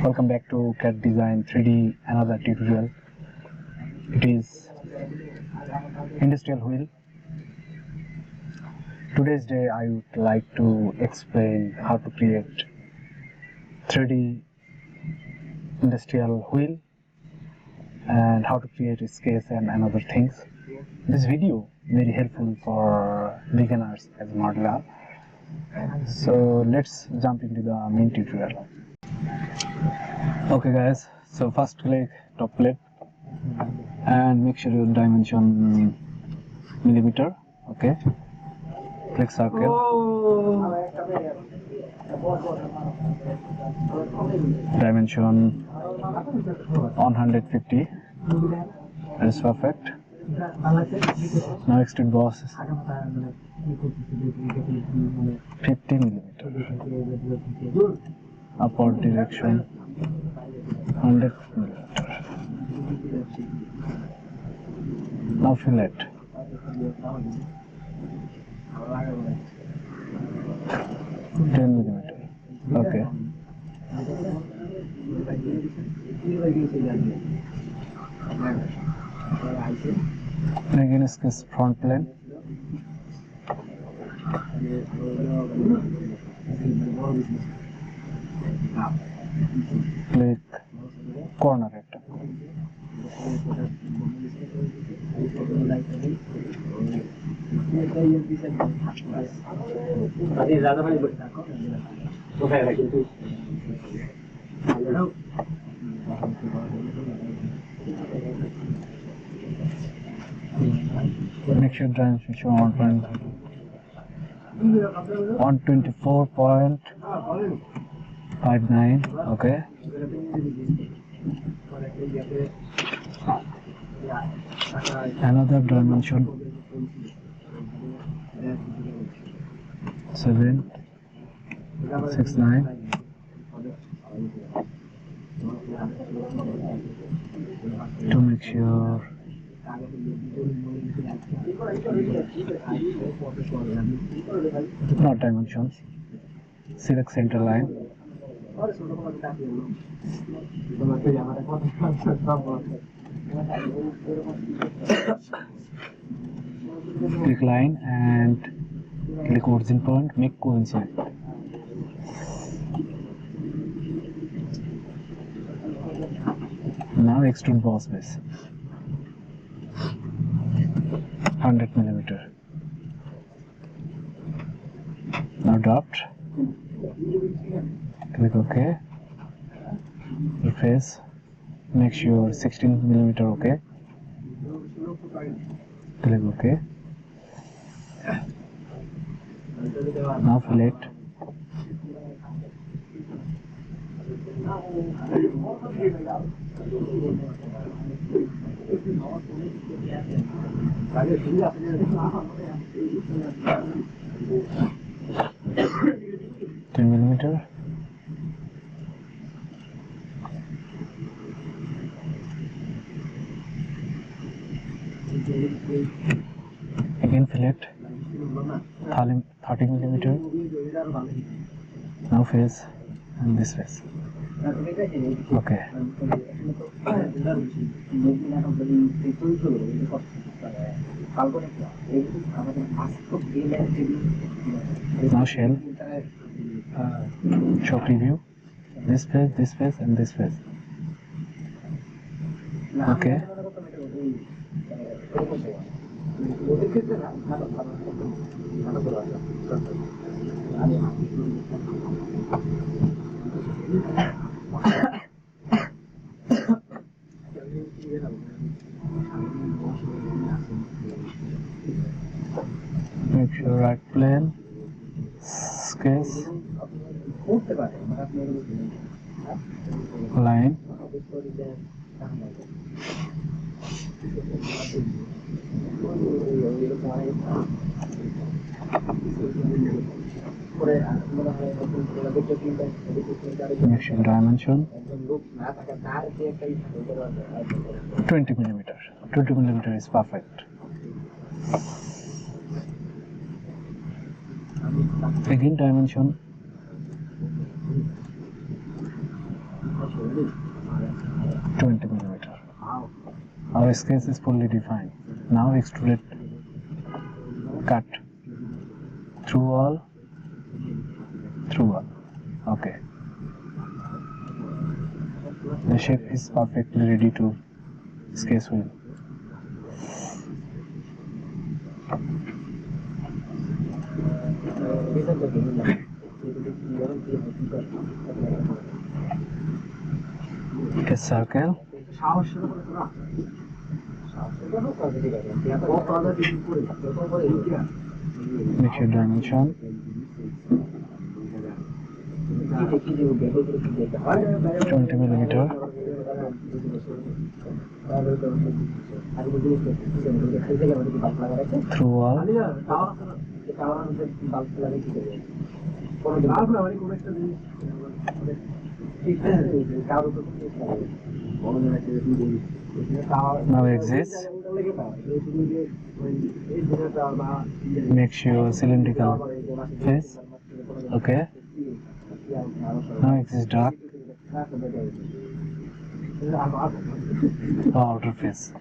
Welcome back to CAD Design 3D, another tutorial. It is industrial wheel. Today's day I would like to explain how to create 3D industrial wheel and how to create a sketch and another things. This video very helpful for beginners as modeler. So let's jump into the main tutorial. Okay guys, so first click top plate and make sure your dimension millimeter. Okay, click circle, dimension 150, that is perfect. Now extrude boss 50 millimeter, upward direction 100 millimeter. Now fillet 10 millimeter. Okay. Again sketch front plane. Click corner rectangle. Make sure dimension 124.59. Okay. Another dimension 769. To make sure not dimensions, select center line. Click line and click origin point, make coincident. Now extrude boss base 100 millimeter. Now dropped. Click OK. Reface. Make sure 16 millimeter OK. Click OK. Now fillet. $10 millimeter. Again fillet 30 millimeter. Now face and this face. Okay. Now shell. Show preview. This face, and this face. Okay. Make sure right plane, sketch, line, make sure dimension 20 millimeter. 20 millimeter is perfect. Again dimension sketch is fully defined. Now extrude, cut through all. Okay. The shape is perfectly ready to sketch wheel. A circle. Make your dimension. 20 millimeter. Through wall. Now axis. Make your cylindrical face. Okay. Now axis dark. Outer face.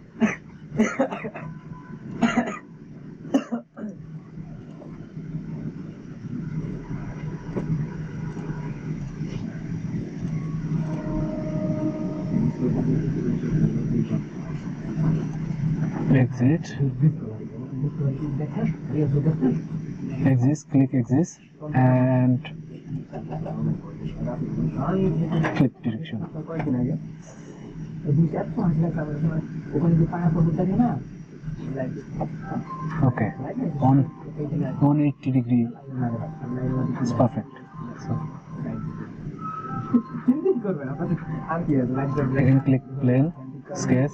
Exit. Exit, click exit and flip direction. Okay, on 180 degree is perfect. So, again click plane, sketch.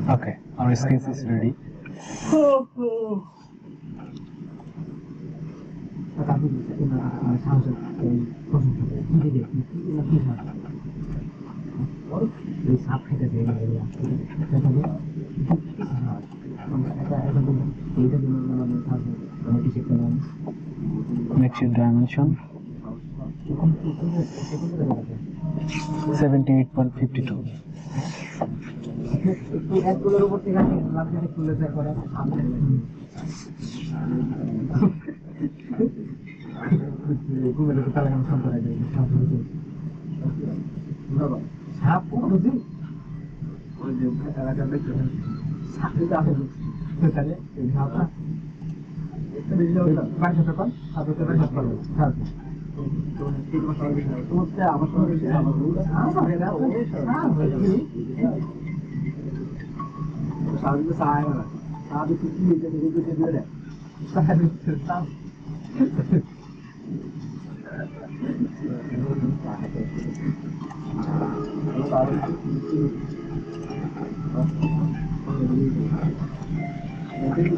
Okay, our sketch is ready. Make your dimension 78.52.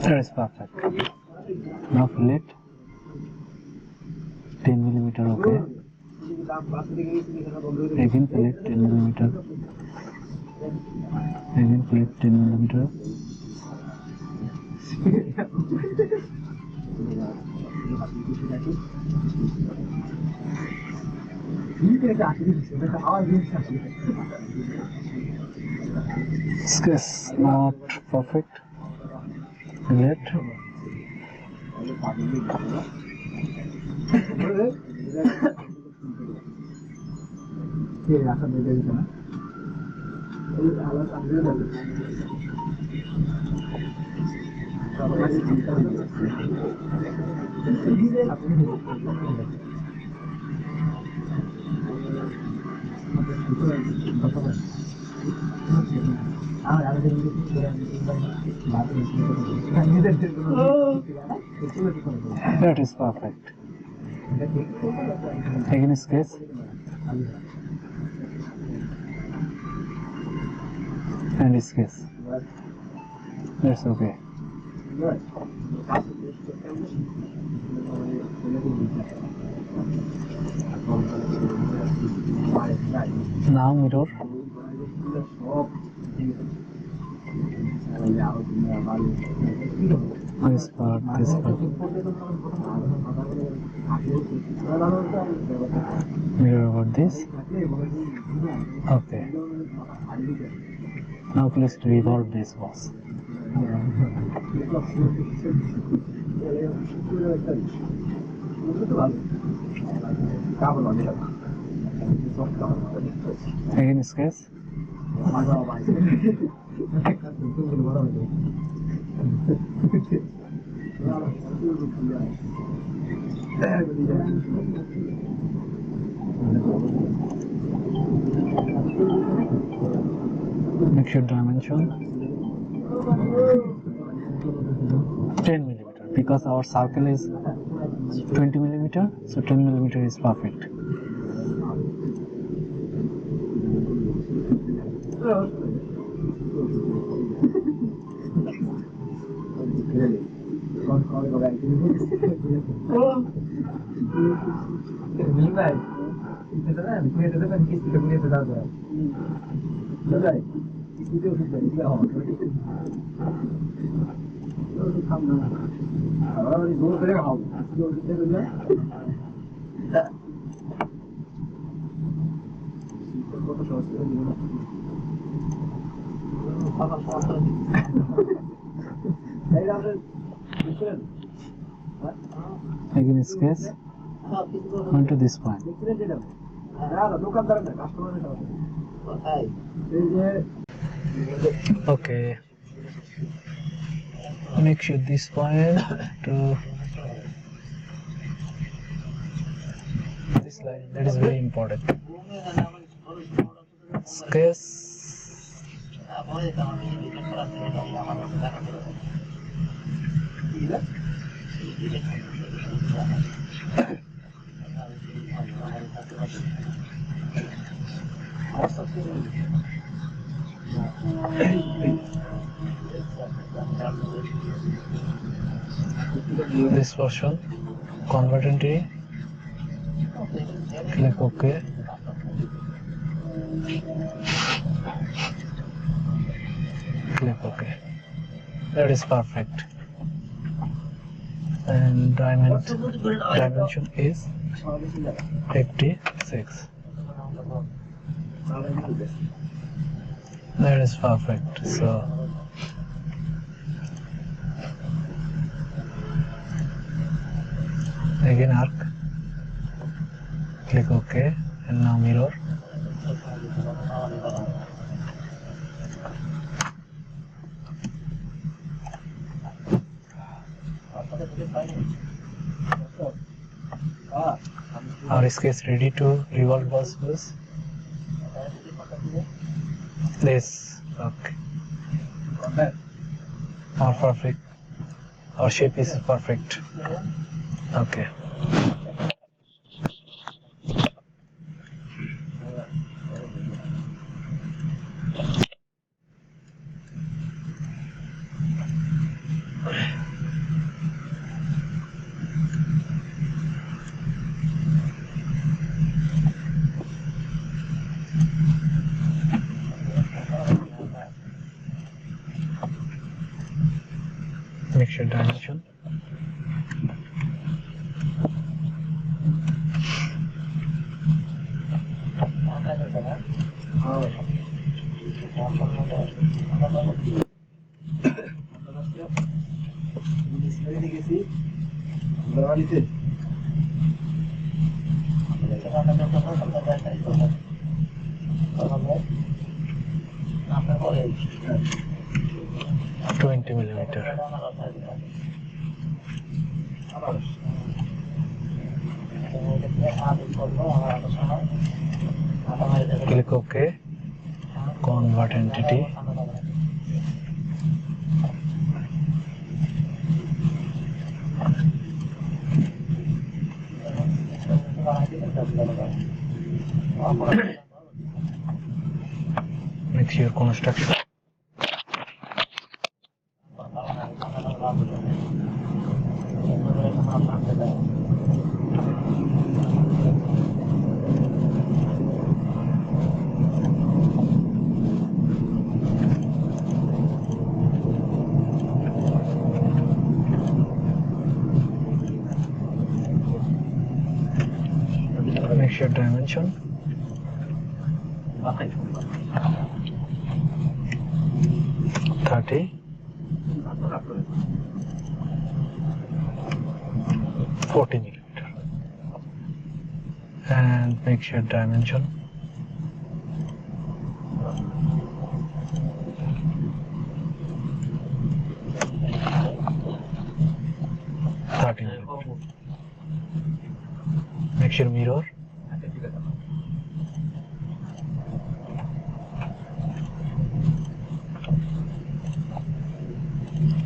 That is perfect. Now fillet 10 millimeter. Okay. Again fillet 10 millimeter. Again fillet 10 millimeter. Sketch not perfect. Fillet. That is perfect. Again sketch. And sketch. That's okay. Now mirror. This part, this part. Mirror about this. Okay. Now please revolve this box. Again sketch. Make sure dimension 10 millimeter because our circle is 20 millimeter, so 10 millimeter is perfect. Again sketch onto this point. Okay. Make sure this point to this line, that is very important. Sketch. This portion, convert into, click OK. Click OK. That is perfect. And dimension is 86. That is perfect. So again arc, click OK, and now mirror. Our sketch ready to revolve bus. This, okay. Our perfect. Our shape is perfect. Okay. Make sure dimension. $20 millimeter. Click OK. Convert entity. Make sure construction. Measure dimension. 30. 40 millimeter. And measure dimension. 30 millimeter. Measure mirror.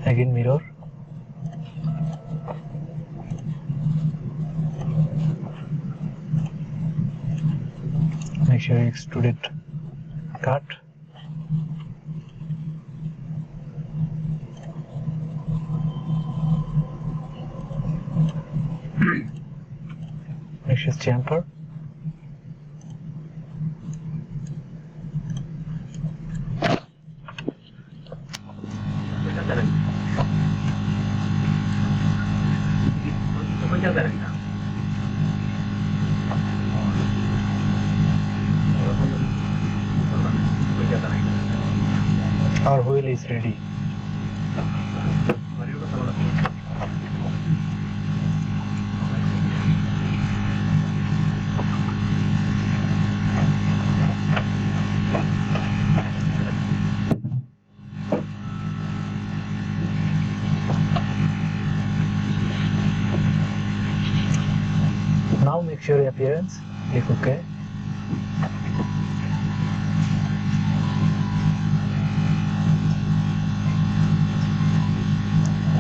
Again mirror. Make sure you extrude it cut. Make sure chamfer. Our wheel is ready. Now make sure appearance, click OK.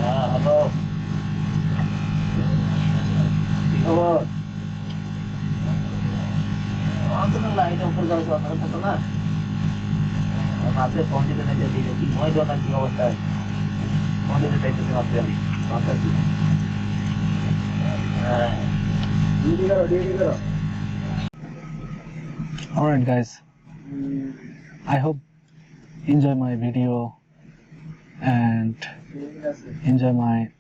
Hello. Hello. Ang lain ng paggawa sa mga tao na. Masa phone din na jadi di mo do na di awasta. Phone din tayo sa mga pili. Masa di. Alright guys, I hope enjoy my video and enjoy my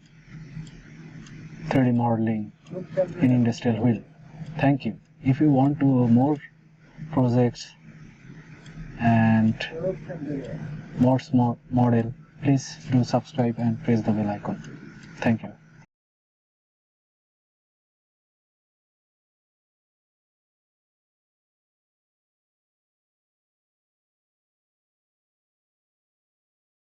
3D modeling in industrial wheel. Thank you. If you want to more projects and more small model, please do subscribe and press the bell icon. Thank you.